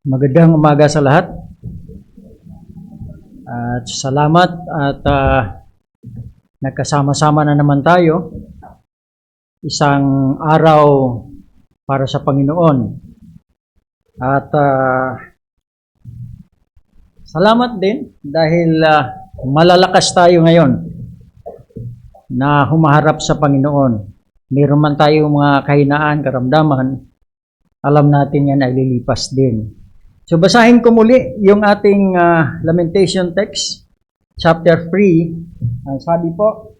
Magandang umaga sa lahat. At salamat at nagkasama-sama na naman tayo. Isang araw para sa Panginoon. At salamat din dahil malalakas tayo ngayon na humaharap sa Panginoon. Meron man tayong mga kahinaan, karamdaman, alam natin yan ay lilipas din. So basahin ko muli yung ating lamentation text, chapter 3. Ang sabi po,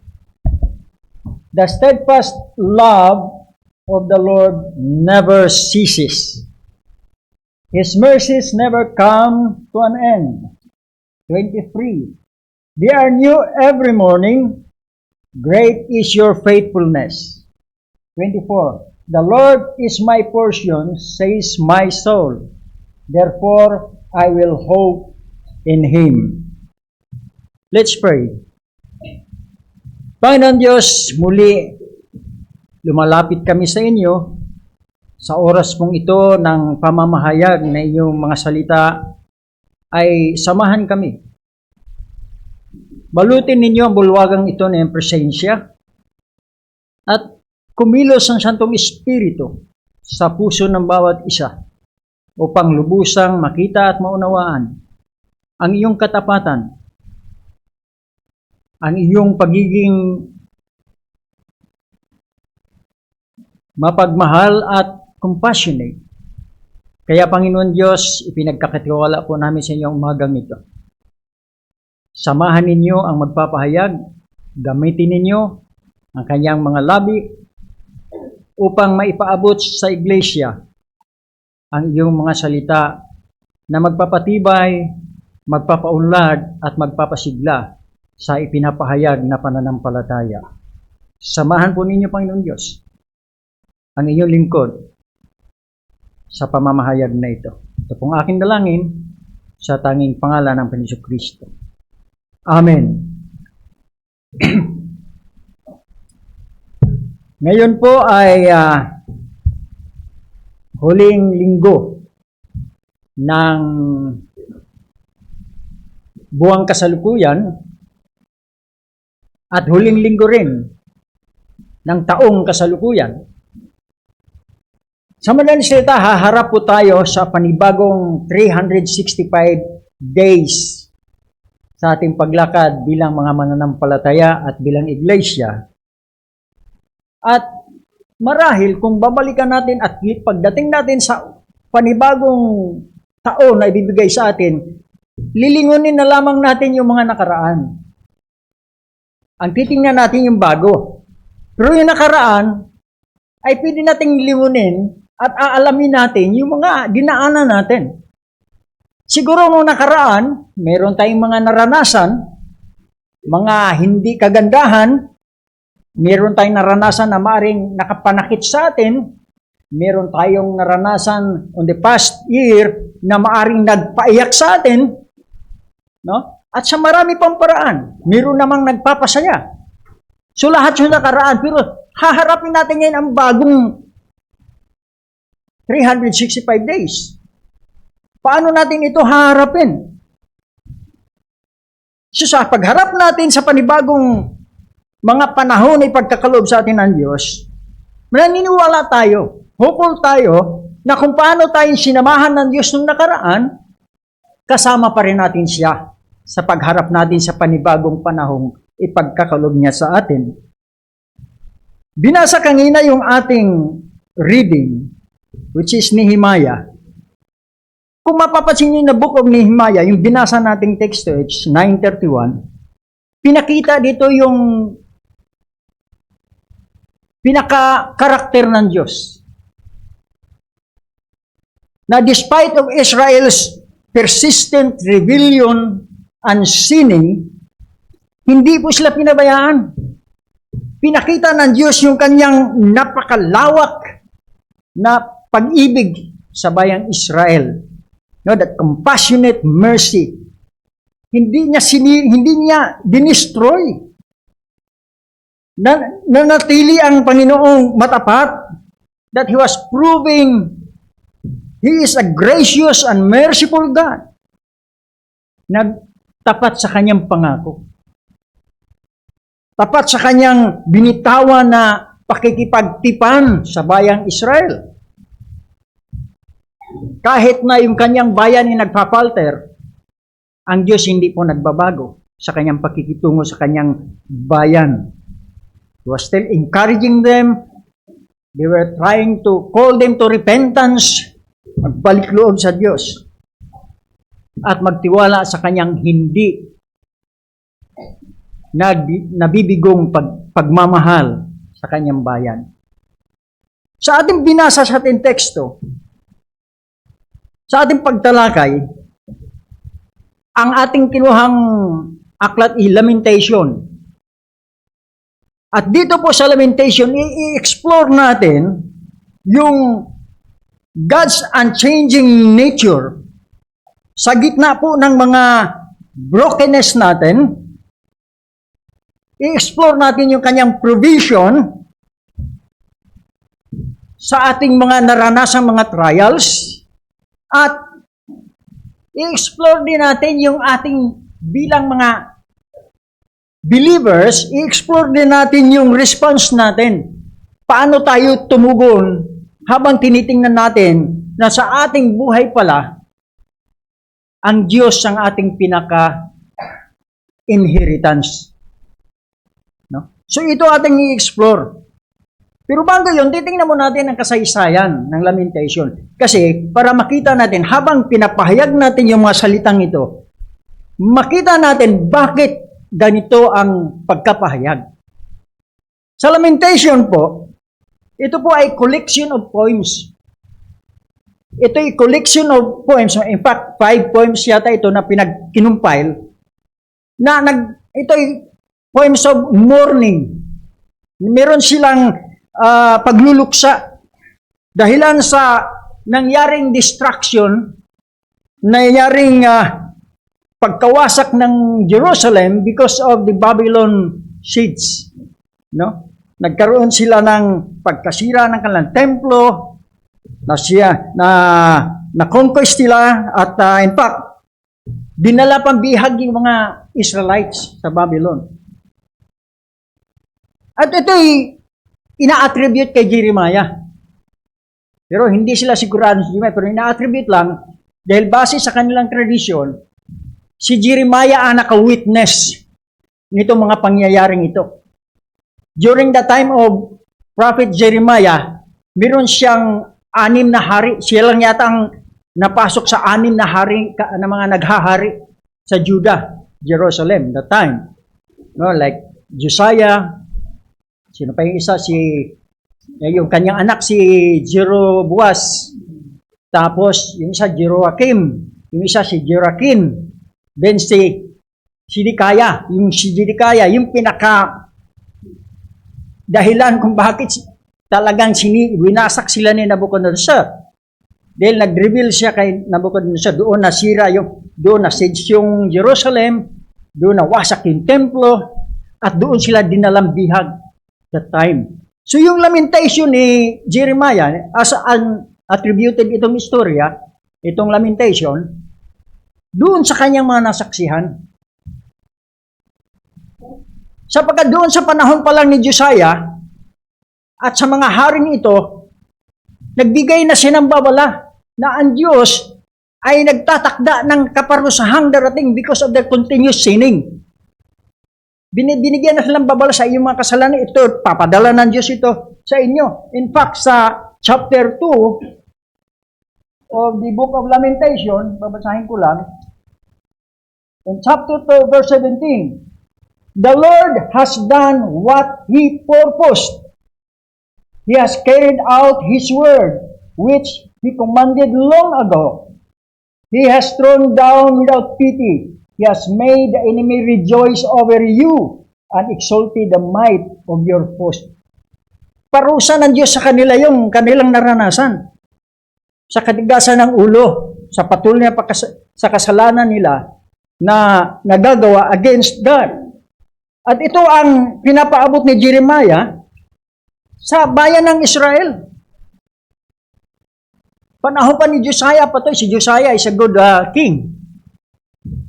"The steadfast love of the Lord never ceases. His mercies never come to an end." 23. "They are new every morning. Great is your faithfulness." 24. "The Lord is my portion, says my soul. Therefore, I will hope in Him." Let's pray. Panginoon Diyos, muli lumalapit kami sa inyo sa oras mong ito ng pamamahayag na iyong mga salita ay samahan kami. Balutin ninyo ang bulwagang ito na iyong presensya at kumilos ang Santong Espiritu sa puso ng bawat isa upang lubusang makita at maunawaan ang iyong katapatan, ang iyong pagiging mapagmahal at compassionate. Kaya Panginoon Diyos, ipinagkakatiwala po namin sa inyong umagang ito. Samahan ninyo ang magpapahayag, gamitin ninyo ang kanyang mga labi upang maipaabot sa iglesia ang iyong mga salita na magpapatibay, magpapaunlad at magpapasigla sa ipinapahayag na pananampalataya. Samahan po ninyo, Panginoon Diyos, ang inyong lingkod sa pamamahayag na ito. Ito pong aking dalangin sa tanging pangalan ng Panginoon Kristo. Amen. Ngayon po ay huling linggo ng buwang kasalukuyan at huling linggo rin ng taong kasalukuyan. Sa madaling salita, haharap po tayo sa panibagong 365 days sa ating paglakad bilang mga mananampalataya at bilang iglesia. At marahil kung babalikan natin at pagdating natin sa panibagong taon na ibibigay sa atin, lilingunin na lamang natin yung mga nakaraan. Ang titingnan natin yung bago. Pero yung nakaraan ay pwede nating lingunin at aalamin natin yung mga dinaanan natin. Siguro nung nakaraan, meron tayong mga naranasan, mga hindi kagandahan, meron tayong naranasan na maaaring nakapanakit sa atin. Meron tayong naranasan on the past year na maaaring nagpaiyak sa atin. No? At sa marami pang paraan, meron namang nagpapasaya. So lahat yung nakaraan. Pero haharapin natin ngayon ang bagong 365 days. Paano natin ito haharapin? So sa pagharap natin sa panibagong mga panahon na ipagkakaloob sa atin ng Diyos, maniniwala tayo, hopeful tayo, na kung paano tayong sinamahan ng Diyos nung nakaraan, kasama pa rin natin siya sa pagharap natin sa panibagong panahong ipagkakaloob niya sa atin. Binasa kanina yung ating reading, which is Nehemiah. Kung mapapansin niyo na book of Nehemiah, yung binasa nating text, 9:31, pinakita dito yung pinaka-karakter ng Diyos. Na despite of Israel's persistent rebellion and sinning, hindi po sila pinabayaan. Pinakita ng Diyos yung kanyang napakalawak na pag-ibig sa bayang Israel. No, that compassionate mercy. Hindi niya dinestroy. Nanatili ang Panginoong matapat that He was proving He is a gracious and merciful God. Nagtapat sa kanyang pangako. Tapat sa kanyang binitawan na pakikipagtipan sa bayang Israel. Kahit na yung kanyang bayan ay nagpapalter, ang Diyos hindi po nagbabago sa kanyang pakikitungo sa kanyang bayan. He was still encouraging them. They were trying to call them to repentance, magbalik loob sa Diyos, at magtiwala sa kanyang hindi nabibigong pagmamahal sa kanyang bayan. Sa ating binasa sa ating teksto, sa ating pagtalakay, ang ating kinuhang aklat ay Lamentation. At dito po sa Lamentation, i-explore natin yung God's unchanging nature sa gitna po ng mga brokenness natin. I-explore natin yung kanyang provision sa ating mga naranasang mga trials. At i-explore din natin yung ating bilang mga believers, i-explore din natin yung response natin. Paano tayo tumugon habang tinitingnan natin na sa ating buhay pala, ang Diyos ang ating pinaka-inheritance. No? So ito ating i-explore. Pero bago yun, titingnan mo natin ang kasaysayan ng Lamentation. Kasi para makita natin, habang pinapahayag natin yung mga salitang ito, makita natin bakit ganito ang pagkapahayag. Sa Lamentation po, ito po ay collection of poems. Ito ay collection of poems. In fact, 5 poems yata ito na kinumpile. Ito ay poems of mourning. Meron silang pagluluksa dahilan sa nangyaring destruction, nangyaring pagkawasak ng Jerusalem because of the Babylon siege. No? Nagkaroon sila ng pagkasira ng kanilang templo, na conquest nila, at in fact, dinala pang bihag yung mga Israelites sa Babylon. At ito'y ina-attribute kay Jeremiah. Pero hindi sila sigurado sa Jeremiah, pero ina-attribute lang dahil base sa kanilang tradisyon, si Jeremiah ang naka-witness nitong mga pangyayaring ito. During the time of Prophet Jeremiah, meron siyang 6 na hari. Siya lang yata ang napasok sa 6 na hari na mga naghahari sa Judah, Jerusalem, that time. No, like Josiah. Sino pa yung isa? Yung kanyang anak, si Jeroboas. Tapos, yung isa, Jeroakim. Yung isa, si Jeroakim. Then, si Sidikaya. Yung yung dahilan kung bakit talagang winasak sila ni Nabucodonosor. Dahil nag-reveal siya kay Nabucodonosor. Doon na-siege yung Jerusalem. Doon nawasak yung templo. At doon sila dinalang bihag that time. So yung Lamentation ni Jeremiah, as attributed itong istorya, itong Lamentation, doon sa kanyang mga nasaksihan. Sapagkat doon sa panahon pa lang ni Josiah, at sa mga haring ito, nagbigay na sinambabala na ang Diyos ay nagtatakda ng kaparusahang darating because of their continuous sinning. Binigyan na silang babala sa iyong mga kasalanan. Ito, papadala ng Diyos ito sa inyo. In fact, sa chapter 2 of the book of Lamentation, babasahin ko lang, in chapter 2, verse 17, the Lord has done what He purposed. He has carried out His word, which He commanded long ago. He has thrown down without pity. He has made the enemy rejoice over you and exalted the might of your host. Parusa ng Diyos sa kanila yung kanilang naranasan. Sa katigasan ng ulo, sa patuloy na sa kasalanan nila na nagagawa against God. At ito ang pinapaabot ni Jeremiah sa bayan ng Israel. Panahon pa ni Josiah pa to. Si Josiah is a good king.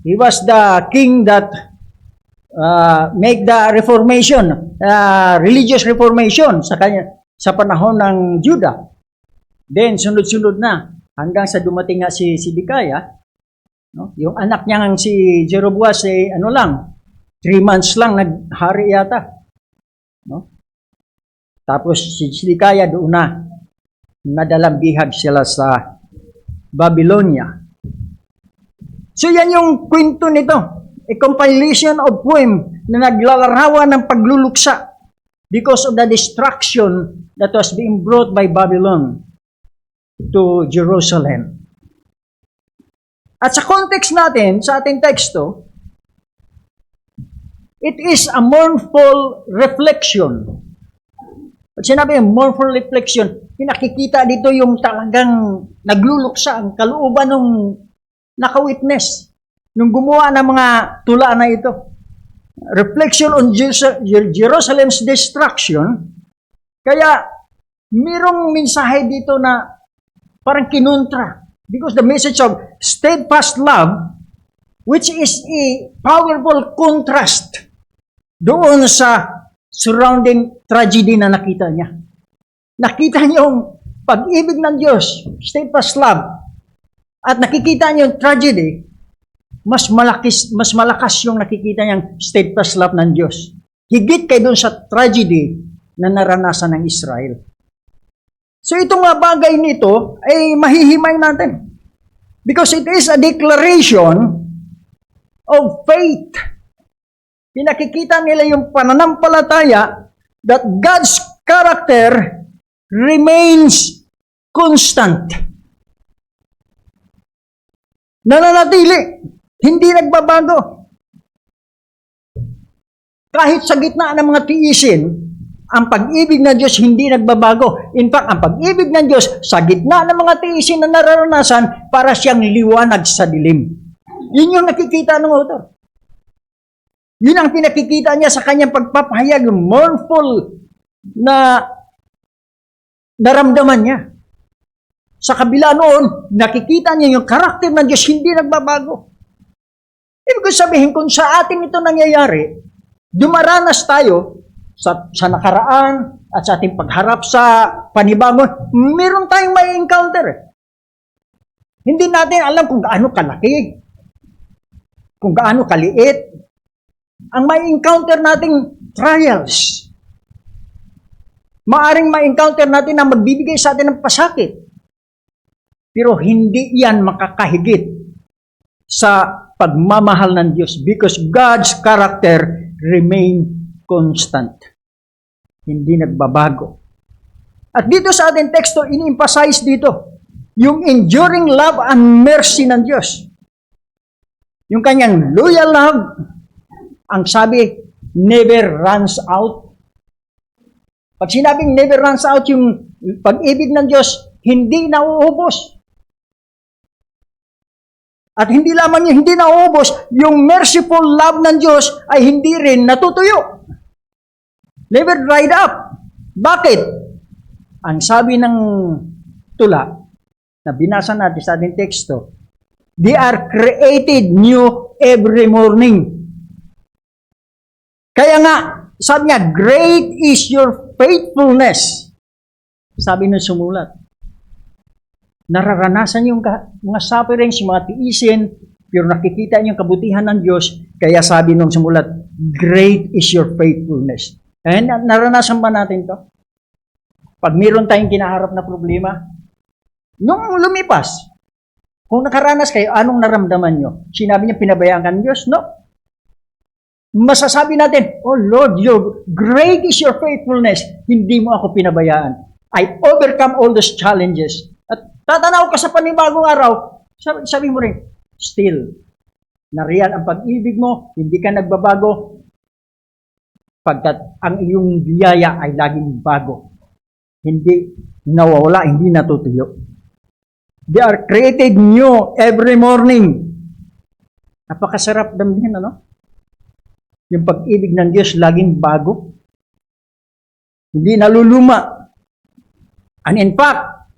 He was the king that make the reformation, religious reformation sa panahon ng Judah. Then, sunod-sunod na hanggang sa dumating nga si Sidikaya. No? Yung anak niya ng si Jeroboas, 3 months lang naghari yata. No? Tapos si Sidikaya doon na nadalang bihag sila sa Babylonia. So yan yung kwento nito. A compilation of poem na naglalarawan ng pagluluksa because of the destruction that was being brought by Babylon to Jerusalem. At sa context natin, sa ating teksto, it is a mournful reflection. Pag sinabi yung mournful reflection, pinakikita dito yung talagang nagluluksa ang kalooban ng naka-witness nung gumawa ng mga tula na ito. Reflection on Jerusalem's destruction. Kaya, mayroong mensahe dito na parang kinontra. Because the message of steadfast love, which is a powerful contrast doon sa surrounding tragedy na nakita niya. Nakita niya yung pag-ibig ng Diyos, steadfast love, at nakikita niya yung tragedy, mas malakas yung nakikita niyang steadfast love ng Diyos. Higit kay doon sa tragedy na naranasan ng Israel. So itong mga bagay nito ay mahihimay natin. Because it is a declaration of faith. Pinakikita nila yung pananampalataya that God's character remains constant. Nananatili, hindi nagbabago. Kahit sa gitna ng mga tiisin, ang pag-ibig ng Diyos hindi nagbabago. In fact, ang pag-ibig ng Diyos sa gitna ng mga tiisin na nararanasan para siyang liwanag sa dilim. Yun yung nakikita ng author. Yun ang pinakikita niya sa kanyang pagpapahayag, mournful na naramdaman niya. Sa kabila noon, nakikita niya yung karakter ng Diyos hindi nagbabago. Ibig sabihin, kung sa atin ito nangyayari, dumaranas tayo sa nakaraan at sa ating pagharap sa panibangon, meron tayong may encounter. Hindi natin alam kung gaano kalaki, kung gaano kaliit. Ang may encounter nating trials. Maaring may encounter natin na magbibigay sa atin ng pasakit. Pero hindi yan makakahigit sa pagmamahal ng Diyos because God's character remain constant. Hindi nagbabago. At dito sa ating teksto, ini-emphasize dito yung enduring love and mercy ng Diyos. Yung kanyang loyal love, ang sabi, never runs out. Pag sinabing never runs out, yung pag-ibig ng Diyos, hindi nauubos. At hindi lamang yung hindi nauubos, yung merciful love ng Diyos ay hindi rin natutuyo. Never dried up. Bakit? Ang sabi ng tula na binasa natin sa ating teksto, they are created new every morning. Kaya nga, sabi niya, great is your faithfulness. Sabi ng sumulat. Nararanasan yung mga sufferings, yung mga tiisin, pero nakikita niyo yung kabutihan ng Diyos, kaya sabi ng sumulat, great is your faithfulness. Eh, naranasan ba natin to? Pag meron tayong kinaharap na problema, nung lumipas, kung nakaranas kayo, anong naramdaman nyo? Sinabi niya, pinabayaan ka ng Diyos? No. Masasabi natin, oh Lord, great is your faithfulness. Hindi mo ako pinabayaan. I overcome all those challenges. At tatanaw ka sa panibagong araw, sabi mo rin, still, nariyan ang pag-ibig mo, hindi ka nagbabago, pagkat ang iyong biyaya ay laging bago. Hindi nawawala, hindi natutuyo. They are created new every morning. Napakasarap damdamin, ano? Yung pag-ibig ng Diyos laging bago. Hindi naluluma. And in fact,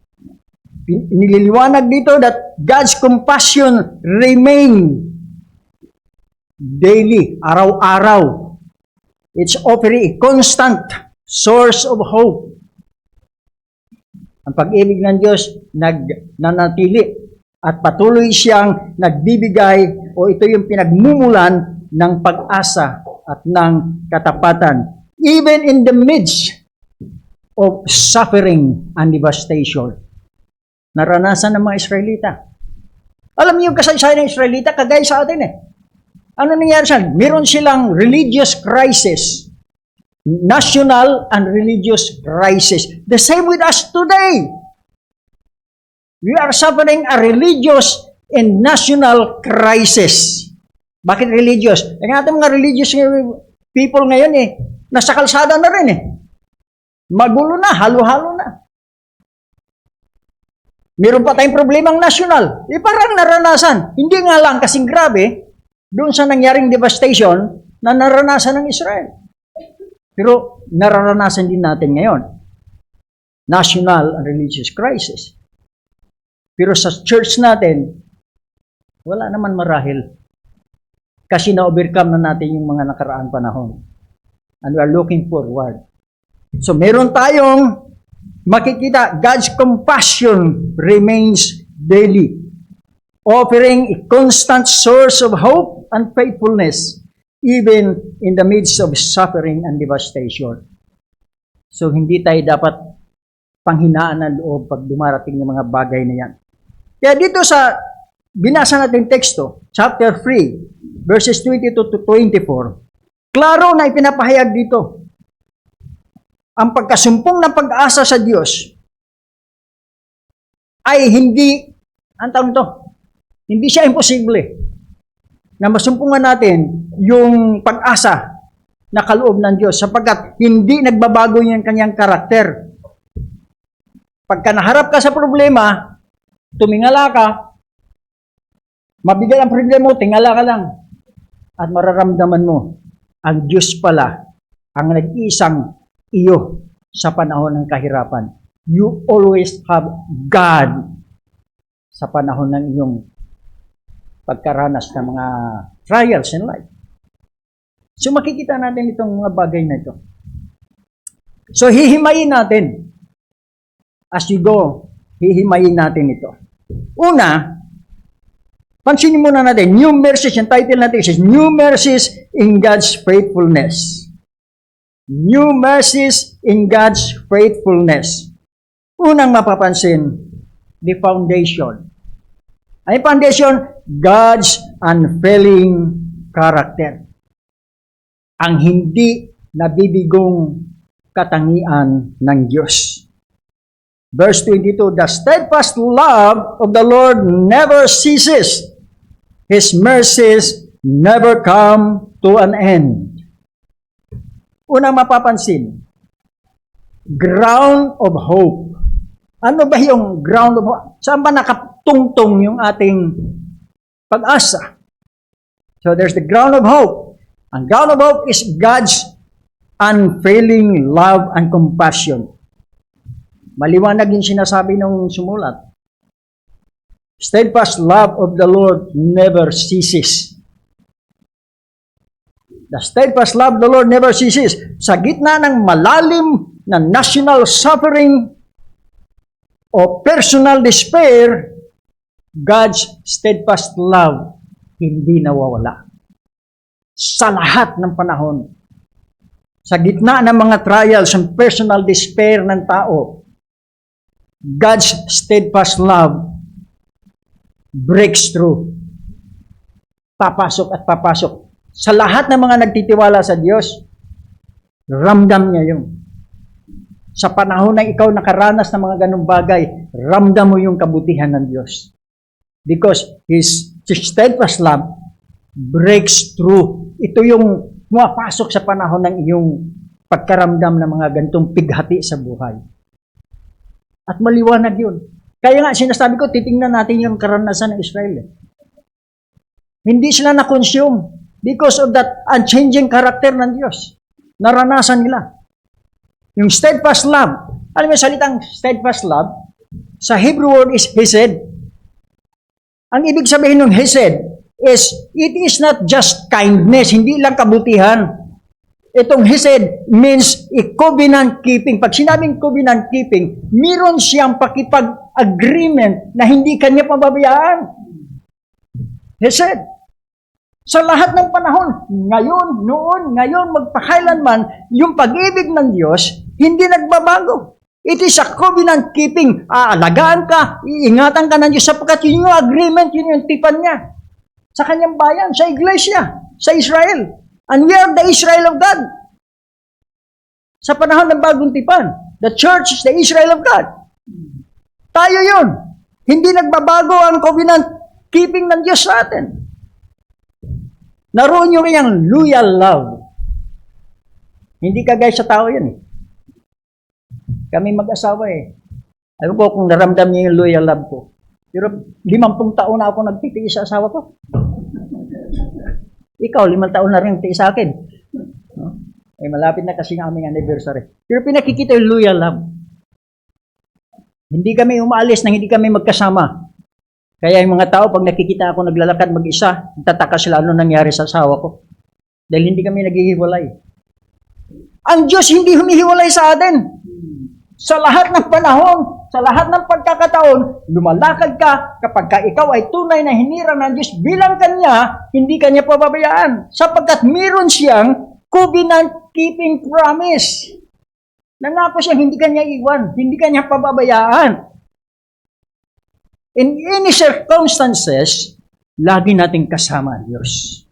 Nililiwanag dito that God's compassion remain daily, araw-araw. It's offering a constant source of hope. Ang pag-ibig ng Diyos nanatili at patuloy siyang nagbibigay o ito yung pinagmumulan ng pag-asa at ng katapatan. Even in the midst of suffering and devastation. Naranasan ng mga Israelita. Alam niyo yung kasaysayan ng Israelita, kagaya sa atin eh. Ano nangyari sa meron silang religious crisis. National and religious crisis. The same with us today. We are suffering a religious and national crisis. Bakit religious? Ang ating mga religious people ngayon nasa kalsada na rin Magulo na, halo-halo na. Meron pa tayong problemang national. Parang naranasan. Hindi nga lang kasing grabe doon sa nangyaring devastation na naranasan ng Israel. Pero nararanasan din natin ngayon. National and religious crisis. Pero sa church natin, wala naman marahil. Kasi na-overcome na natin yung mga nakaraang panahon. And we are looking forward. So meron tayong makikita, God's compassion remains daily, offering a constant source of hope and faithfulness, even in the midst of suffering and devastation. So hindi tayo dapat panghinaan ng loob pag dumarating ng mga bagay na yan. Kaya dito sa binasa natin teksto, chapter 3, verses 22 to 24, klaro na ipinapahayag dito ang pagkasumpong ng pag-asa sa Diyos ay hindi, hindi siya imposible na masumpungan natin yung pag-asa na kaloob ng Diyos sapagkat hindi nagbabago yung kanyang karakter. Pagka naharap ka sa problema, tumingala ka, mabigat ang problema mo, tingala ka lang at mararamdaman mo ang Diyos pala ang nag-iisang iyo sa panahon ng kahirapan. You always have God sa panahon ng iyong pagkaranas ng mga trials in life. So makikita natin itong mga bagay na ito. So hihimayin natin. As you go, hihimayin natin ito. Una, pansinin muna natin, New Mercies, yung title natin is New Mercies in God's Faithfulness. New mercies in God's faithfulness. Unang mapapansin, the foundation. Ay foundation, God's unfailing character. Ang hindi nabibigong katangian ng Diyos. Verse 22, the steadfast love of the Lord never ceases. His mercies never come to an end. Unang mapapansin, ground of hope. Ano ba yung ground of hope? Saan ba nakatungtong yung ating pag-asa? So there's the ground of hope. Ang ground of hope is God's unfailing love and compassion. Maliwanag yung sinasabi ng sumulat. Steadfast love of the Lord never ceases. The steadfast love of the Lord never ceases. Sa gitna ng malalim na national suffering o personal despair, God's steadfast love hindi nawawala. Sa lahat ng panahon, sa gitna ng mga trials and personal despair ng tao, God's steadfast love breaks through. Papasok at papasok. Sa lahat ng mga nagtitiwala sa Diyos, ramdam niya yun. Sa panahon na ikaw nakaranas ng mga ganung bagay, ramdam mo yung kabutihan ng Diyos. Because His steadfast love breaks through. Ito yung pumapasok sa panahon ng iyong pagkaramdam ng mga ganitong pighati sa buhay. At maliwanag yun. Kaya nga, sinasabi ko, titingnan natin yung karanasan ng Israel. Hindi sila na-consume. Because of that unchanging character ng Diyos. Naranasan nila. Yung steadfast love. Alam mo yung salitang steadfast love? sa Hebrew word is hesed. Ang ibig sabihin ng hesed is, it is not just kindness, hindi lang kabutihan. Itong hesed means covenant keeping. Pag sinabing covenant keeping, meron siyang pakipag-agreement na hindi kanya pababayaan. Hesed. Sa lahat ng panahon, ngayon, noon, ngayon, magpakailanman, yung pag-ibig ng Diyos, hindi nagbabago. It is a covenant keeping. Aalagaan ka, iingatan ka ng Diyos sapagkat yun yung agreement, yun yung tipan niya. Sa kanyang bayan, sa iglesia, sa Israel. And we are the Israel of God. Sa panahon ng bagong tipan, the church is the Israel of God. Tayo yun. Hindi nagbabago ang covenant keeping ng Diyos sa atin. Naroon yung kanyang loyal love. Hindi kagaya sa tao yan eh. Kami mag-asawa eh. Alam ko kung naramdam niya yung loyal love ko. Pero 50 taon na ako nagtitiis sa asawa ko. Ikaw, 5 taon na rin nagtitiis sa akin. No? Eh, malapit na kasi ng aming anniversary. Pero pinakikita yung loyal love. Hindi kami umaalis nang hindi kami magkasama. Kaya yung mga tao, pag nakikita ako naglalakad mag-isa, tataka sila ano nangyari sa asawa ko. Dahil hindi kami naghihiwalay. Ang Diyos hindi humihiwalay sa atin. Sa lahat ng panahon, sa lahat ng pagkakataon, lumalakad ka kapag ka ikaw ay tunay na hinirang ng Diyos bilang Kanya, hindi Kanya pababayaan. Sapagkat meron siyang covenant-keeping promise. Nangako siyang hindi Kanya iwan, hindi Kanya pababayaan. In any circumstances, lagi nating kasama ang Diyos.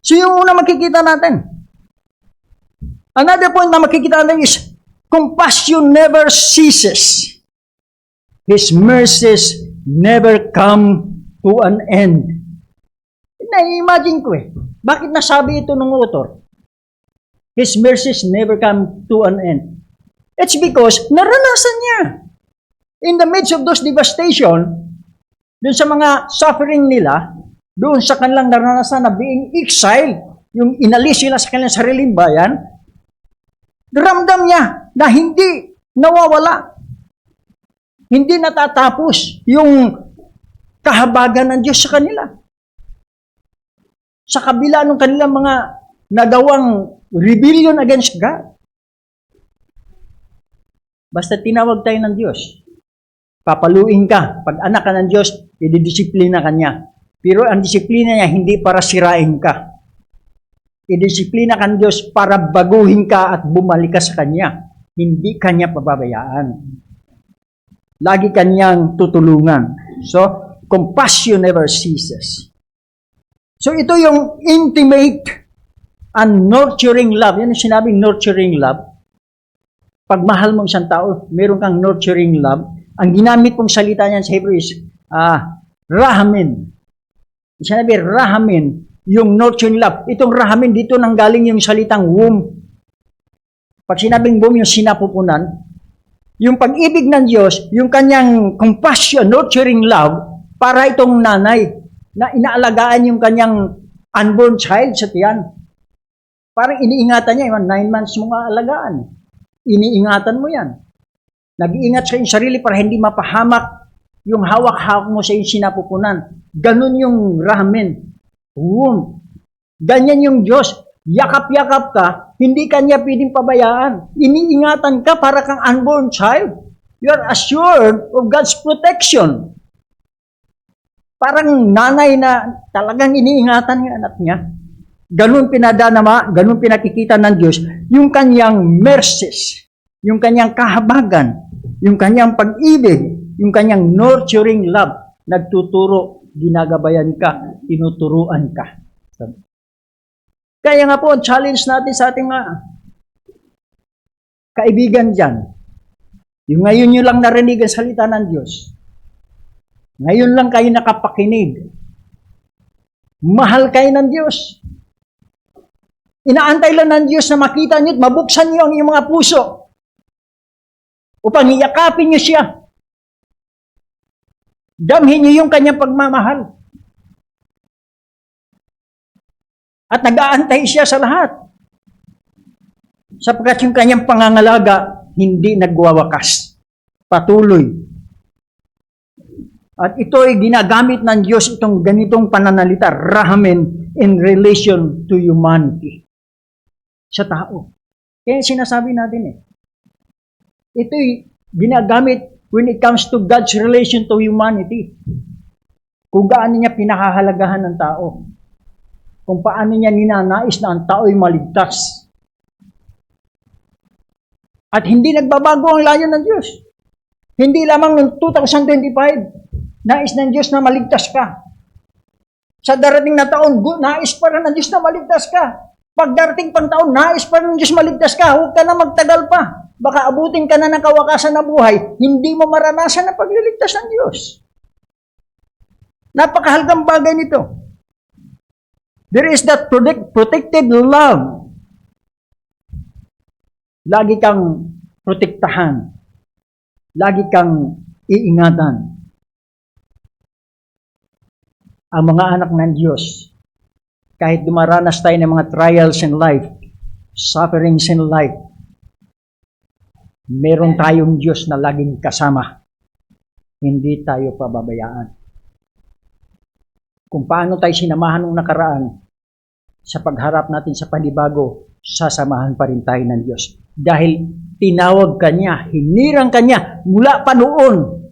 So yung una makikita natin. Another point na makikita natin is, compassion never ceases. His mercies never come to an end. Na-imagine ko eh, bakit nasabi ito ng author? His mercies never come to an end. It's because naranasan niya. In the midst of those devastation, dun sa mga suffering nila, doon sa kanilang naranasan na being exiled, yung inalis sila sa kanilang sariling bayan, ramdam niya na hindi nawawala. Hindi natatapos yung kahabagan ng Diyos sa kanila. Sa kabila ng kanilang mga nagawang rebellion against God. Basta tinawag tayo ng Diyos, papaluin ka. Pag anak ka ng Diyos, ididisiplina ka niya. Pero ang disiplina niya, hindi para sirain ka. Idisiplina ka ng Diyos para baguhin ka at bumalik ka sa Kanya. Hindi Kanya pababayaan. Lagi Kanyang tutulungan. So, compassion never ceases. So, ito yung intimate and nurturing love. Yan yung sinabing nurturing love. Pag mahal mo isang tao, meron kang nurturing love. Ang ginamit pong salita niyan sa Hebrew is rahamin. Sinabi, rahamin, yung nurturing love. Itong rahamin, dito nanggaling yung salitang womb. Pag sinabing womb, yung sinapupunan, yung pag-ibig ng Diyos, yung kanyang compassion, nurturing love, para itong nanay, na inaalagaan yung kanyang unborn child sa tiyan. Parang iniingatan niya, 9 months mo nga alagaan. Iniingatan mo yan. Nag-iingat sa iyong sarili para hindi mapahamak yung hawak-hawak mo sa iyong sinapupunan. Ganun yung ramen. Ganyan yung Diyos. Yakap-yakap ka, hindi Kanya pwedeng pabayaan. Iniingatan ka para kang unborn child. You are assured of God's protection. Parang nanay na talagang iniingatan yung anak niya. Ganun pinadanama, ganun pinakikita ng Diyos, yung Kanyang mercies, yung Kanyang kahabagan, yung Kanyang pag-ibig, yung Kanyang nurturing love, nagtuturo, ginagabayan ka, tinuturuan ka. Kaya nga po, challenge natin sa ating mga kaibigan dyan. Yung ngayon nyo lang narinig ang salita ng Diyos. Ngayon lang kayo nakapakinig. Mahal kayo ng Diyos. Inaantay lang ng Diyos na makita nyo at mabuksan nyo ang iyong mga puso upang iyakapin nyo siya. Damhin nyo yung kanyang pagmamahal. At nag-aantay siya sa lahat. Sapagkat yung kanyang pangangalaga hindi nagwawakas. patuloy. At ito ay ginagamit ng Diyos, itong ganitong pananalita, rahamen, in relation to humanity. Sa tao. Kaya sinasabi natin ito'y ginagamit when it comes to God's relation to humanity. Kung gaano niya pinakahalagahan ng tao. Kung paano niya ninanais na ang tao'y maligtas. At hindi nagbabago ang layon ng Diyos. Hindi lamang noong 2025, nais ng Diyos na maligtas ka. Sa darating na taon, nais pa rin ng Diyos na maligtas ka. Pag darating pang taon, nais pa rin ng Diyos maligtas ka. Huwag ka na magtagal pa. Baka abutin ka na ng kawakasan na buhay, hindi mo maranasan ang pagliligtas ng Diyos. Napakahalagang bagay nito. There is that protected love. Lagi kang protektahan. Lagi kang iingatan. Ang mga anak ng Diyos, kahit dumaranas tayo ng mga trials in life, sufferings in life, meron tayong Diyos na laging kasama. Hindi tayo pababayaan. Kung paano tayo sinamahan ng nakaraan, sa pagharap natin sa panibago, sasamahan pa rin tayo ng Diyos. Dahil tinawag ka niya, hinirang ka niya, mula pa noon,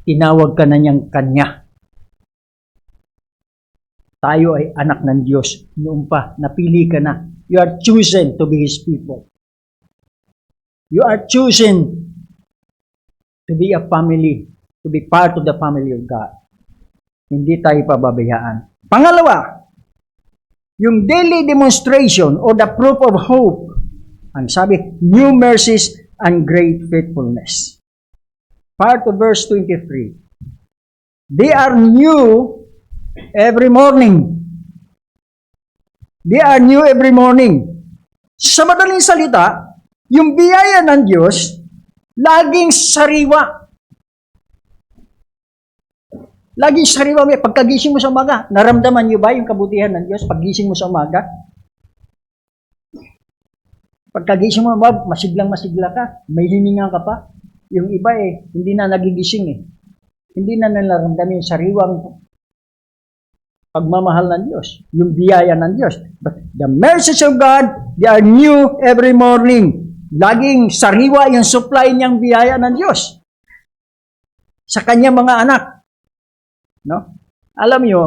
tinawag ka na niyang kanya. Tayo ay anak ng Diyos. Noon pa, napili ka na. You are chosen to be His people. You are chosen to be a family, to be part of the family of God. Hindi tayo pababayaan. Pangalawa, yung daily demonstration or the proof of hope. Ang sabi, new mercies and great faithfulness. Part of verse 23. They are new every morning. They are new every morning. Sa madaling salita, yung biyaya ng Diyos, laging sariwa. Laging sariwa. Pagkagising mo sa umaga, naramdaman niyo ba yung kabutihan ng Diyos paggising mo sa umaga? Pagkagising mo, masiglang-masigla ka, may hininga ka pa. Yung iba hindi na nagigising Hindi na nalaramdaman yung sariwang pagmamahal ng Diyos, yung biyaya ng Diyos. But the mercies of God, they are new every morning. Laging sariwa yung supply niyang biyaya ng Diyos sa kanyang mga anak. No? Alam niyo,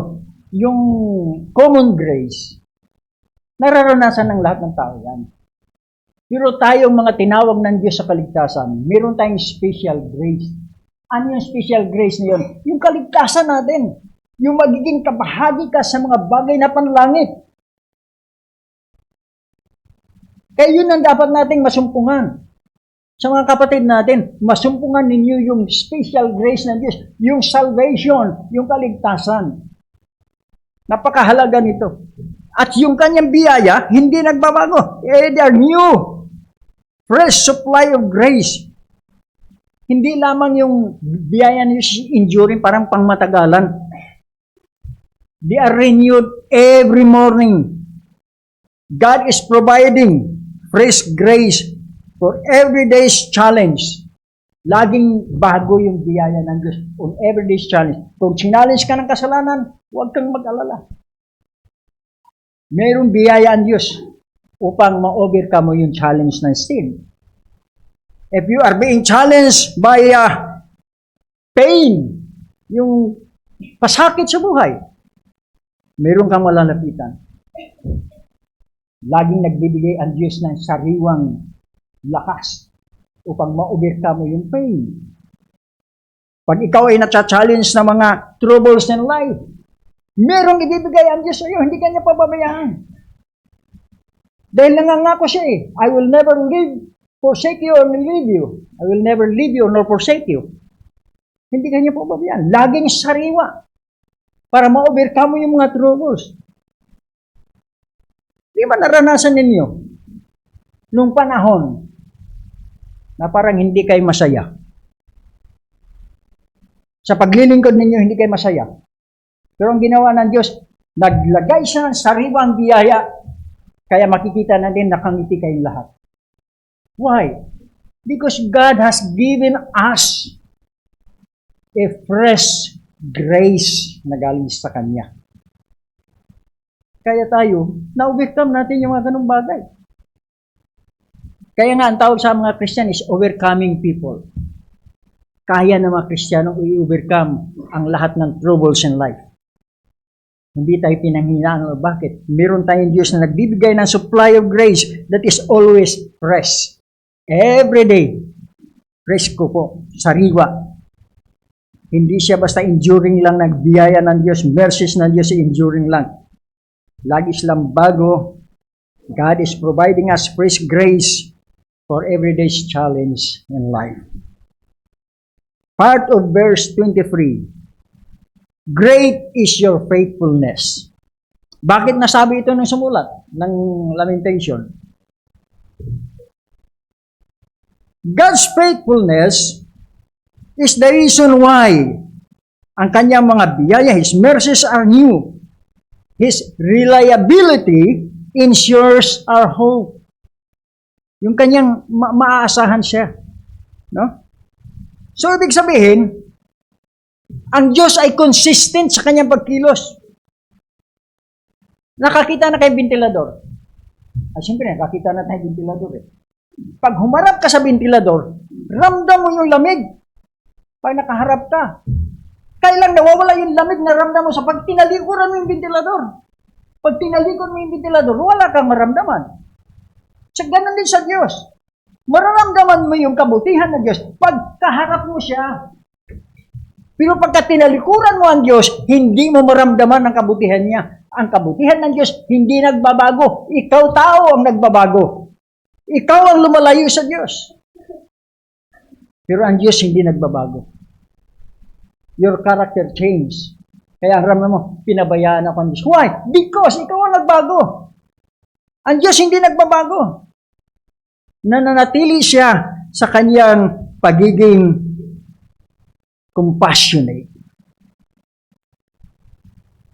yung common grace, nararanasan ng lahat ng tao yan. Pero tayong mga tinawag ng Diyos sa kaligtasan, meron tayong special grace. Ano yung special grace na yun? Yung kaligtasan natin. Yung magiging kabahagi ka sa mga bagay na panlangit. Kaya yun ang dapat nating masumpungan. Sa mga kapatid natin, masumpungan ninyo yung special grace ng Diyos. Yung salvation, yung kaligtasan. Napakahalaga nito. At yung kanyang biyaya, hindi nagbabago. They are new. Fresh supply of grace. Hindi lamang yung biyaya niyo enduring parang pangmatagalan. They are renewed every morning. God is providing fresh grace for every day's challenge. Laging bago yung biyaya ng Diyos on every day's challenge. Kung challenge ka ng kasalanan, huwag kang mag-alala. Mayroong biyaya ang Diyos upang ma-overcome mo yung challenge ng sin. If you are being challenged by pain, yung pasakit sa buhay, meron kang malalapitan. Laging nagbibigay ang Diyos ng sariwang lakas upang ma-overcome mo yung pain. Pag ikaw ay na-challenge ng mga troubles in life, merong ibibigay ang Diyos sa iyo, hindi kanya pababayaan. Dahil nangangako siya I will never forsake you or leave you. I will never leave you nor forsake you. Hindi kanya pababayaan. Laging sariwa para ma-overcome mo yung mga troubles. Di ba naranasan ninyo nung panahon na parang hindi kayo masaya? Sa paglilingkod ninyo, hindi kayo masaya. Pero ang ginawa ng Diyos, naglagay siya ng sariwang biyaya, kaya makikita natin nakangiti kayong lahat. Why? Because God has given us a fresh grace na galing sa Kanya. Kaya tayo, na-overcome natin yung mga ganung bagay. Kaya nga, ang tawag sa mga Christian is overcoming people. Kaya ng mga Kristiyanong i-overcome ang lahat ng troubles in life. Hindi tayo pinanghinaan. Bakit? Meron tayong Diyos na nagbibigay ng supply of grace that is always fresh. Every day, fresh ko po, sariwa. Hindi siya basta enduring lang, nagbiyaya ng Diyos, mercies ng Diyos, enduring lang. Lagi silang bago. God is providing us fresh grace for everyday's challenge in life. Part of verse 23. Great is your faithfulness. Bakit nasabi ito ng sumulat ng Lamentation? God's faithfulness is the reason why ang kanyang mga biyaya, His mercies are new. His reliability ensures our hope. Yung kanyang maaasahan siya. No? So, ibig sabihin, ang Diyos ay consistent sa kanyang pagkilos. Nakakita na kayong ventilador. Siyempre, nakakita na tayong ventilador eh. Pag humarap ka sa ventilador, ramdam mo yung lamig. Pag nakaharap ka, kailang nawawala yung lamig na ramdam mo sa pag tinalikuran mo yung ventilador. Pag tinalikod mo yung ventilador, wala kang maramdaman. So, ganun din sa Diyos. Mararamdaman mo yung kabutihan ng Diyos pag kaharap mo siya. Pero pagka tinalikuran mo ang Diyos, hindi mo maramdaman ang kabutihan niya. Ang kabutihan ng Diyos hindi nagbabago. Ikaw tao ang nagbabago. Ikaw ang lumalayo sa Diyos. Pero ang Diyos hindi nagbabago. Your character change. Kaya ang ramdam mo, pinabayaan ako ang Diyos. Why? Because ikaw ang nagbago. Ang Diyos hindi nagbabago. Nananatili siya sa kanyang pagiging compassionate.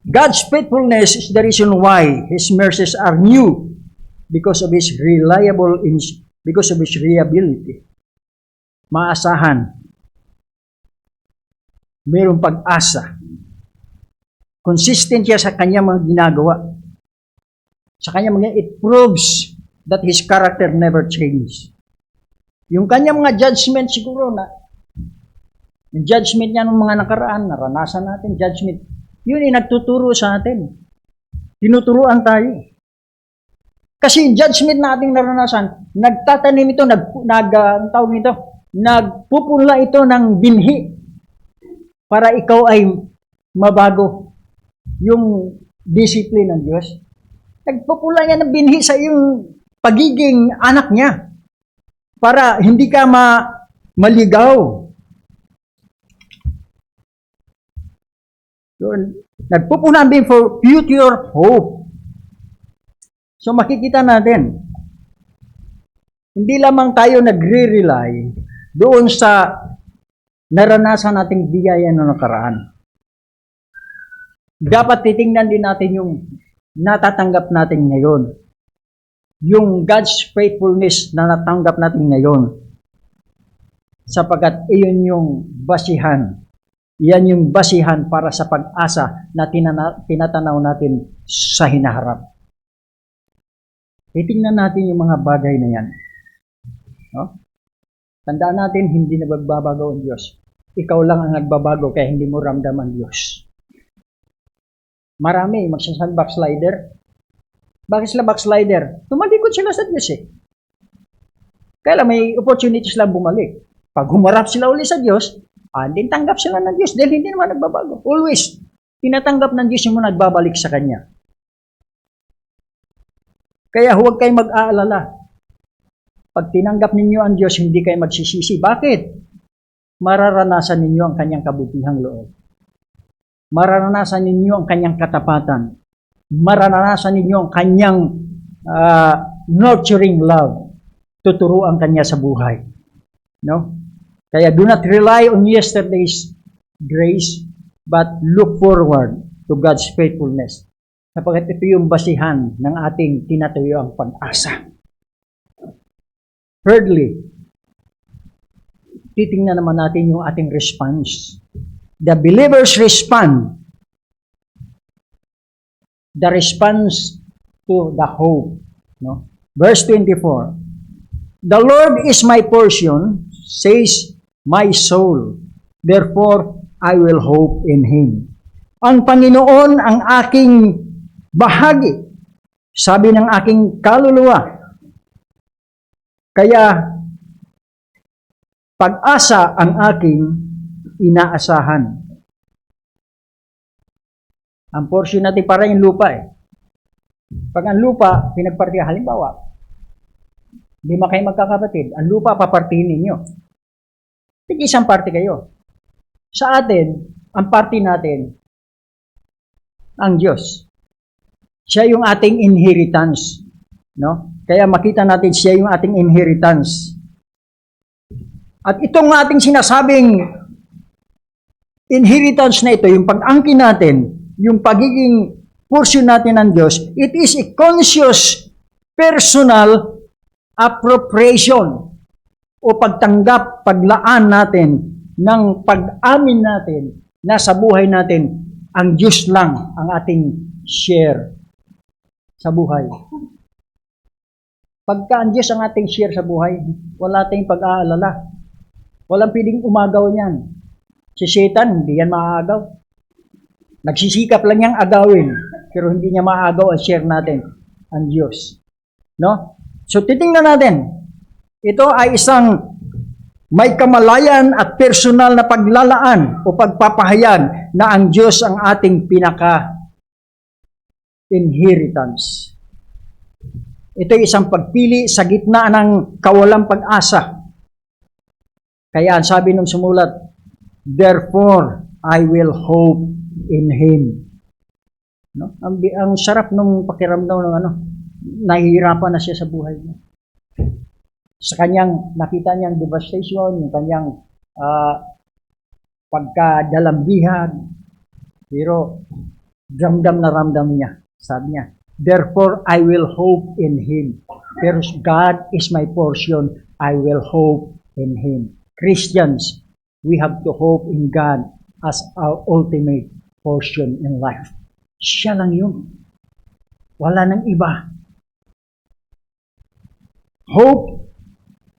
God's faithfulness is the reason why His mercies are new because of His reliability. Maasahan. Mayroong pag-asa. Consistent siya sa kanyang mga ginagawa. Sa kanyang mga, it proves that His character never changes. Yung kanyang mga judgment siguro na, yung judgment niya ng mga nakaraan, naranasan natin, judgment, yun ay nagtuturo sa atin. Tinuturuan tayo. Kasi yung judgment na ating naranasan, nagtatanim ito, nagpupula ito ng binhi para ikaw ay mabago. Yung discipline ng Diyos, nagpupula niya ng binhi sa iyong pagiging anak niya para hindi ka maligaw. So, nagpupuna din for future hope. So makikita natin, hindi lamang tayo nagre-rely doon sa naranasan nating biyaya na nakaraan. Dapat titingnan din natin yung natatanggap natin ngayon. Yung God's faithfulness na natanggap natin ngayon. Sapagkat iyon yung basihan. Yan yung basihan para sa pag-asa na tinatanaw natin sa hinaharap. Titingnan natin yung mga bagay na yan. No? Tandaan natin, hindi na magbabago ang Diyos. Ikaw lang ang nagbabago kaya hindi mo ramdam ang Diyos. Marami, magsasal backslider. Bakit sila backslider? Tumalikod sila sa Diyos eh. Kaya lang, may opportunity sila bumalik. Pag humarap sila uli sa Diyos, din tanggap sila ng Diyos dahil hindi naman nagbabago. Always, tinatanggap ng Diyos yung nagbabalik sa Kanya. Kaya huwag kayong mag-aalala. Pag tinanggap ninyo ang Diyos, hindi kayo magsisisi. Bakit? Mararanasan ninyo ang Kanyang kabutihang loob. Mararanasan ninyo ang Kanyang katapatan. Mararanasan ninyo ang Kanyang nurturing love. Tuturuan Kanya sa buhay. No? Kaya do not rely on yesterday's grace, but look forward to God's faithfulness. Sapagkat ito yung basihan ng ating tinatayuang pag-asa. Thirdly, titingnan naman natin yung ating response. The believers respond. The response to the hope. No? Verse 24. The Lord is my portion, says my soul. Therefore, I will hope in Him. Ang Panginoon ang aking bahagi, sabi ng aking kaluluwa. Kaya, pag-asa ang aking inaasahan. Ang portion natin para yung lupa eh. Pag ang lupa, pinagpartihan, halimbawa, lima kayo magkakapatid, ang lupa papartihin ninyo. Tig-isang party kayo. Sa atin, ang party natin, ang Diyos. Siya yung ating inheritance. No? Kaya makita natin siya yung ating inheritance. At itong ating sinasabing inheritance na ito, yung pag-angkin natin, yung pagiging portion natin ng Diyos, it is a conscious, personal appropriation o pagtanggap, paglaan natin ng pag-amin natin na sa buhay natin, ang Diyos lang ang ating share sa buhay. Pagka ang Diyos ang ating share sa buhay, wala tayong pag-aalala. Walang pwedeng umagaw niyan. Si Satan, hindi yan maaagaw. Nagsisikap lang niyang agawin, pero hindi niya maagaw ang share natin, ang Diyos. No? So, titingnan natin. Ito ay isang may kamalayan at personal na paglalaan o pagpapahayag na ang Diyos ang ating pinaka-inheritance. Ito ay isang pagpili sa gitna ng kawalang pag-asa. Kaya ang sabi ng sumulat, therefore, I will hope in Him. No? Ang sarap nung pakiramdam ng nahihirapan na siya sa buhay niya. Sa kanyang, nakita niyang devastation, yung kanyang pagkadalambihan, pero ramdam na ramdam niya. Sabi niya, therefore, I will hope in Him. Pero God is my portion, I will hope in Him. Christians, we have to hope in God as our ultimate portion in life. Siya lang yun. Wala nang iba. Hope,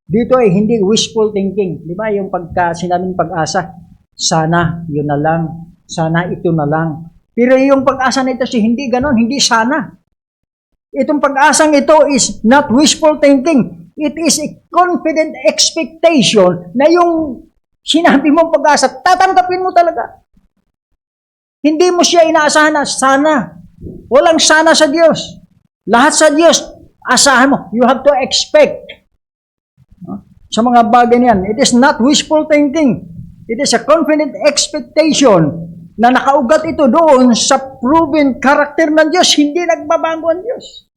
dito ay hindi wishful thinking. Di ba yung sinabing pag-asa, sana yun na lang, sana ito na lang. Pero yung pag-asa na ito, hindi ganon, hindi sana. Itong pag-asang ito is not wishful thinking. It is a confident expectation na yung sinabi mong pag-asa, tatanggapin mo talaga. Hindi mo siya inaasahan na sana. Walang sana sa Diyos. Lahat sa Diyos, asahan mo. You have to expect. Sa mga bagay niyan, it is not wishful thinking. It is a confident expectation na nakaugat ito doon sa proven character ng Diyos. Hindi nagbabago ang Diyos.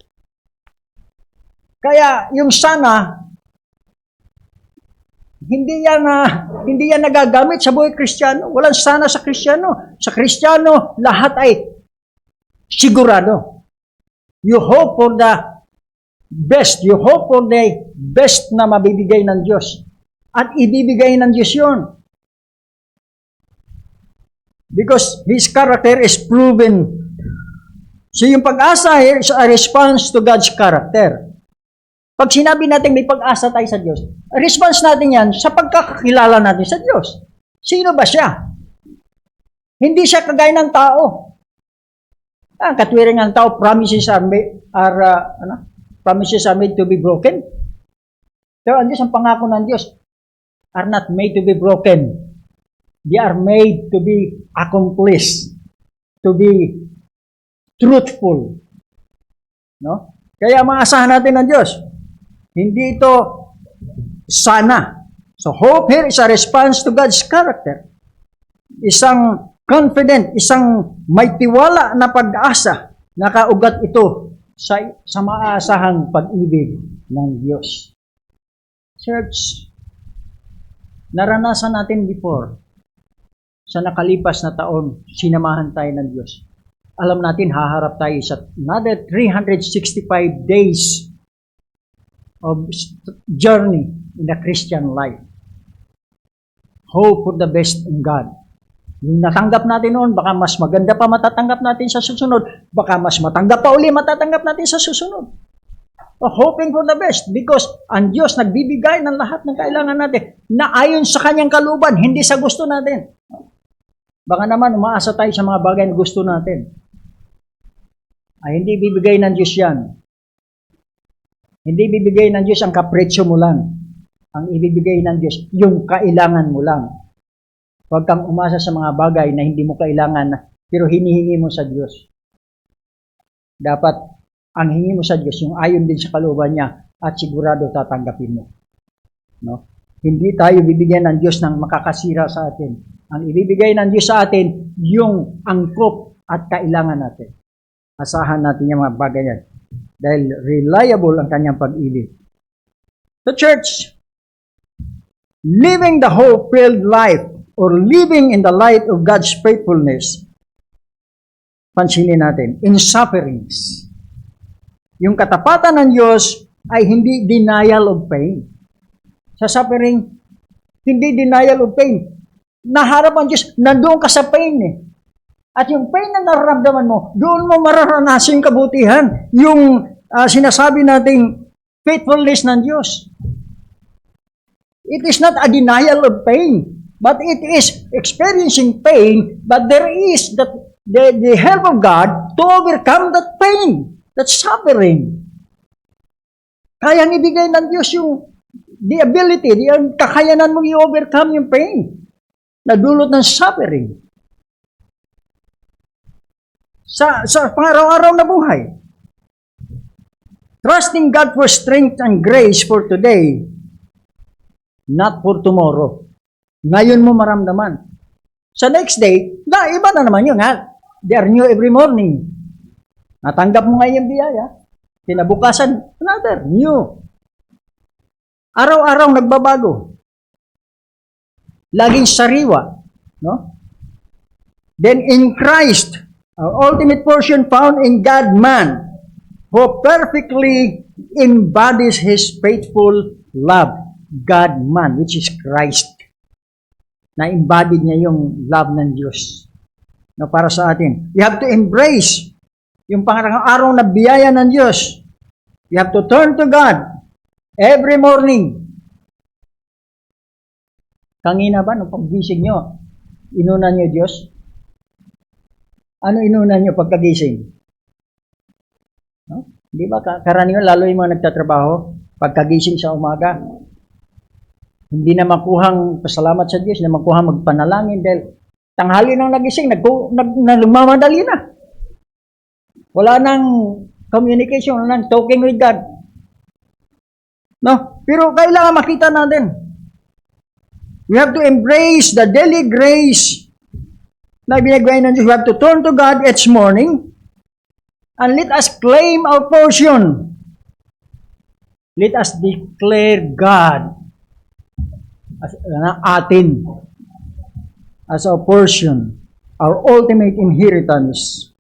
Kaya yung sana, hindi yan nagagamit sa buhay Kristiyano. Walang sana sa Kristiyano. Sa Kristiyano, lahat ay sigurado. You hope for the best. You hope for the best na mabibigay ng Diyos. At ibibigay ng Diyos yun. Because His character is proven. So yung pag-asa is a response to God's character. Pag sinabi natin may pag-asa tayo sa Diyos, response natin yan sa pagkakakilala natin sa Diyos. Sino ba siya? Hindi siya kagaya ng tao. Ang katwiran ng tao, promises are made to be broken. Pero ang Diyos, ang pangako ng Diyos, are not made to be broken. They are made to be accomplished, to be truthful. No? Kaya maasahan natin ng Diyos. Hindi ito sana. So hope here is a response to God's character. Isang confident, isang may tiwala na pag-asa, nakaugat ito sa maasahang pag-ibig ng Diyos. Church, naranasan natin before, sa nakalipas na taon, sinamahan tayo ng Diyos. Alam natin, haharap tayo sa another 365 days of journey in the Christian life. Hope for the best in God. Yung natanggap natin noon, baka mas maganda pa matatanggap natin sa susunod. Baka mas matanggap pa uli matatanggap natin sa susunod. Hoping for the best because ang Diyos nagbibigay ng lahat ng kailangan natin na ayon sa kanyang kalooban, hindi sa gusto natin. Baka naman umaasa tayo sa mga bagay na gusto natin. Ay hindi bibigay ng Diyos yan. Hindi bibigay ng Diyos ang kapretsyo mo lang. Ang ibibigay ng Diyos, yung kailangan mo lang. Huwag kang umasa sa mga bagay na hindi mo kailangan, pero hinihingi mo sa Diyos. Dapat, ang hingi mo sa Diyos, yung ayon din sa kalooban niya, at sigurado tatanggapin mo. No? Hindi tayo bibigyan ng Diyos ng makakasira sa atin. Ang ibibigay ng Diyos sa atin, yung angkop at kailangan natin. Asahan natin yung mga bagay yan. Dahil reliable ang kanyang pag-ibig. The church, living the hope-filled life or living in the light of God's faithfulness, pansinin natin, in sufferings. Yung katapatan ng Diyos ay hindi denial of pain. Sa suffering, hindi denial of pain. Naharap ang Diyos, nandoon ka sa pain eh. At yung pain na nararamdaman mo, doon mo mararanasin yung kabutihan. Yung sinasabi nating faithfulness ng Diyos. It is not a denial of pain, but it is experiencing pain, but there is the help of God to overcome that pain, that suffering. Kayang ibigay ng Diyos yung the ability, yung kakayanan mong i-overcome yung pain na dulot ng suffering. Sa pang-araw-araw na buhay. Trusting God for strength and grace for today, not for tomorrow. Ngayon mo maramdaman. Sa next day, iba na naman yun. They are new every morning. Natanggap mo ngayon yung biyaya. Kinabukasan, another, new. Araw-araw nagbabago. Laging sariwa. No? Then in Christ, our ultimate portion found in God-man, who perfectly embodies His faithful love. God-man, which is Christ. Na-embodied niya yung love ng Diyos na para sa atin. You have to embrace yung pangarang araw na biyaya ng Diyos. You have to turn to God every morning. Kanina ba, nung paggising nyo, inunan nyo Diyos? Ano inunan nyo pagkagising? No? Di ba, karaniwan, lalo yung mga nagtatrabaho, pagkagising sa umaga, hindi na makuhang pasalamat sa Diyos, na makuhang magpanalangin dahil tanghali nang nagising, nagmamadali na. Wala nang communication, wala nang talking with God. No? Pero kailangan makita natin. We have to embrace the daily grace na binigay ng Diyos. We have to turn to God each morning and let us claim our portion. Let us declare God as atin as our portion, our ultimate inheritance.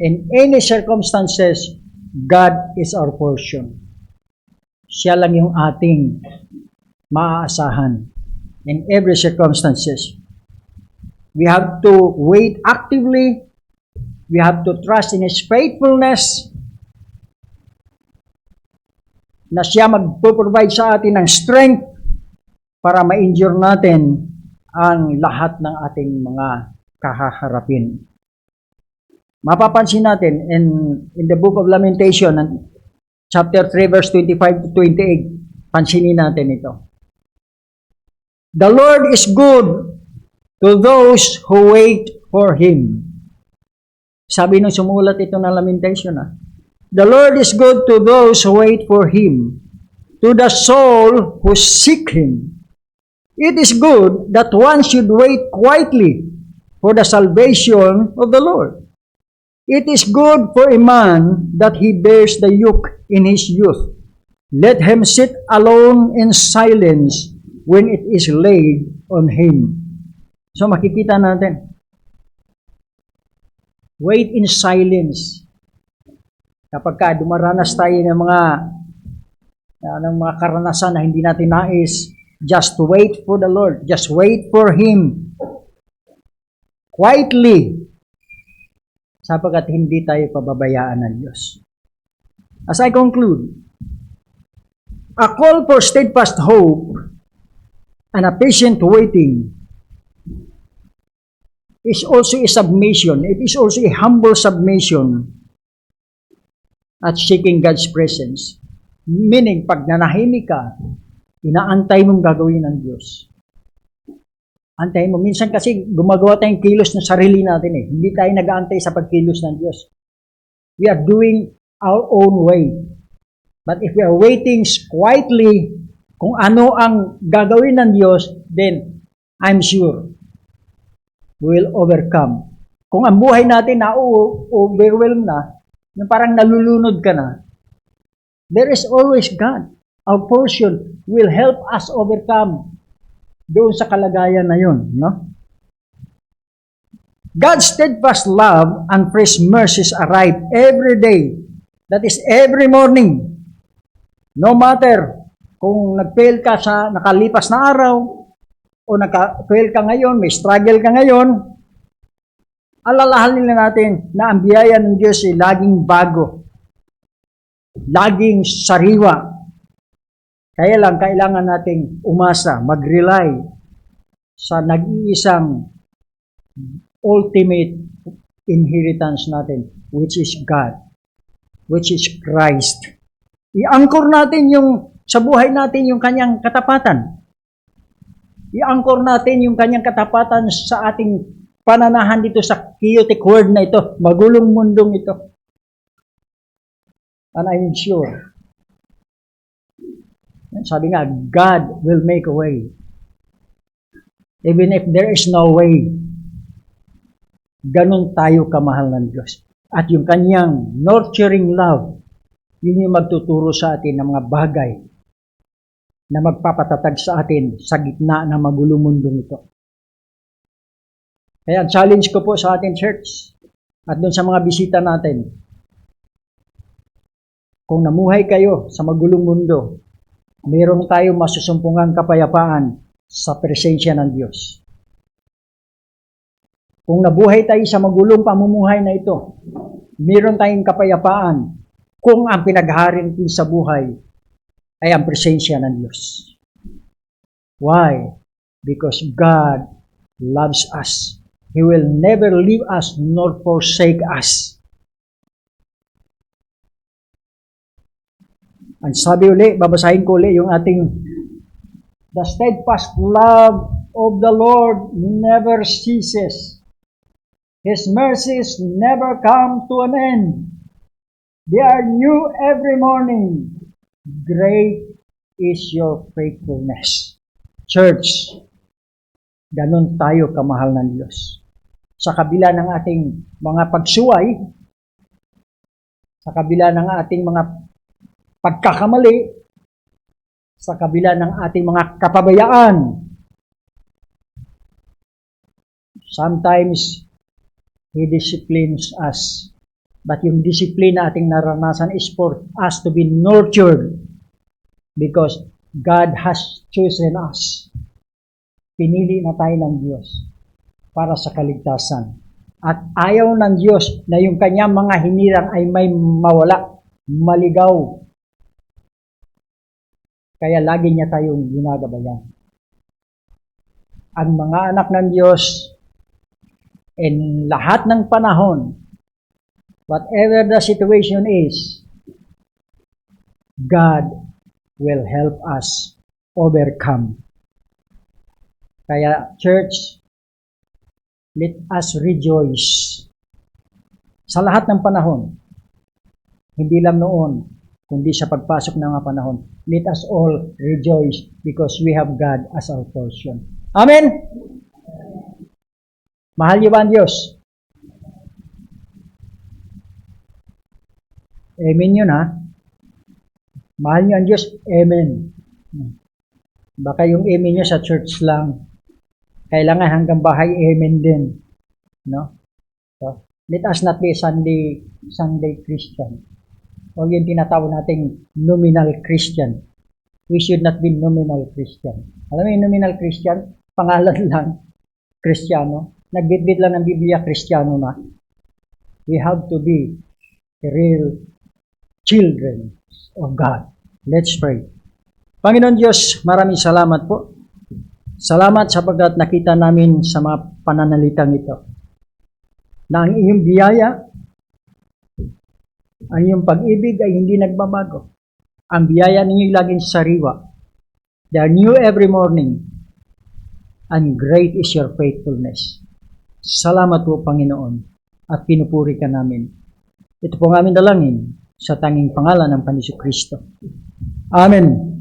In any circumstances, God is our portion. Siya lang yung ating maaasahan in every circumstances. We have to wait actively. We have to trust in His faithfulness na siya magpo-provide sa atin ng strength para ma-endure natin ang lahat ng ating mga kahaharapin. Mapapansin natin in the book of Lamentation, chapter 3, verse 25 to 28, pansinin natin ito. The Lord is good to those who wait for Him. Sabi nung sumulat ito ng Lamentation, The Lord is good to those who wait for Him, to the soul who seek Him. It is good that one should wait quietly for the salvation of the Lord. It is good for a man that he bears the yoke in his youth. Let him sit alone in silence when it is laid on him. So makikita natin, wait in silence. Kapag dumaranas tayo ng mga ng mga karanasan na hindi natin nais. Just wait for the Lord. Just wait for Him. Quietly. Sapagkat hindi tayo pababayaan ng Diyos. As I conclude, a call for steadfast hope and a patient waiting is also a submission. It is also a humble submission at seeking God's presence. Meaning, pag nanahimik ka, inaantay mong gagawin ng Diyos. Antayin mo. Minsan kasi gumagawa tayong kilos ng sarili natin eh. Hindi tayo nag-aantay sa pagkilos ng Diyos. We are doing our own way. But if we are waiting quietly kung ano ang gagawin ng Diyos, then I'm sure we will overcome. Kung ang buhay natin na overwhelmed na, yung parang nalulunod ka na, there is always God. Our portion will help us overcome doon sa kalagayan na yun. No? God's steadfast love and fresh mercies arrive every day. That is every morning. No matter kung nag-fail ka sa nakalipas na araw o nag-fail ka ngayon, may struggle ka ngayon, alalahanin natin na ang biyaya ng Diyos ay laging bago. Laging sariwa. Kaya lang, kailangan nating umasa, mag-rely sa nag-iisang ultimate inheritance natin, which is God, which is Christ. I-anchor natin sa buhay natin yung kanyang katapatan. I-anchor natin yung kanyang katapatan sa ating pananahan dito sa chaotic world na ito, magulong mundong ito. And I'm sure, sabi nga, God will make a way. Even if there is no way, ganun tayo kamahal ng Diyos. At yung kanyang nurturing love, yun yung magtuturo sa atin ng mga bagay na magpapatatag sa atin sa gitna ng magulong mundong ito. Kaya challenge ko po sa ating church at dun sa mga bisita natin, kung namuhay kayo sa magulong mundo, mayroon tayong masusumpungang kapayapaan sa presensya ng Diyos. Kung nabuhay tayo sa magulong pamumuhay na ito, mayroon tayong kapayapaan kung ang pinaghari natin sa buhay ay ang presensya ng Diyos. Why? Because God loves us. He will never leave us nor forsake us. Ang sabi uli, babasahin ko uli yung ating the steadfast love of the Lord never ceases. His mercies never come to an end. They are new every morning. Great is your faithfulness. Church, ganun tayo kamahal ng Diyos. Sa kabila ng ating mga pagsuway, sa kabila ng ating mga pagkakamali, sa kabila ng ating mga kapabayaan, sometimes He disciplines us. But yung discipline na ating naranasan is for us to be nurtured because God has chosen us. Pinili na tayo ng Diyos para sa kaligtasan. At ayaw ng Diyos na yung kanyang mga hinirang ay may mawala, maligaw. Kaya lagi niya tayong ginagabayan. Ang mga anak ng Diyos, in lahat ng panahon, whatever the situation is, God will help us overcome. Kaya, church, let us rejoice. Sa lahat ng panahon, hindi lang noon, kundi sa pagpasok ng mga panahon, let us all rejoice because we have God as our portion. Amen? Mahal niyo ba ang Diyos? Amen yun ha. Mahal niyo ang Diyos? Amen. Baka yung amen niyo sa church lang. Kailangan hanggang bahay, amen din. No? So, let us not be Sunday Christian. O yung tinatawag nating nominal Christian. We should not be nominal Christian. Alam mo yung nominal Christian? Pangalan lang, Kristiyano. Nagbitbit lang ng Biblia, Kristiyano na. We have to be real children of God. Let's pray. Panginoon Diyos, maraming salamat po. Salamat sapagkat nakita namin sa mga pananalitang ito na ang iyong biyaya, ang iyong pag-ibig ay hindi nagbabago. Ang biyaya ninyo laging sariwa. They are new every morning. And great is your faithfulness. Salamat po, Panginoon, at pinupuri ka namin. Ito po ang aming dalangin sa tanging pangalan ng Panginoon Kristo. Amen.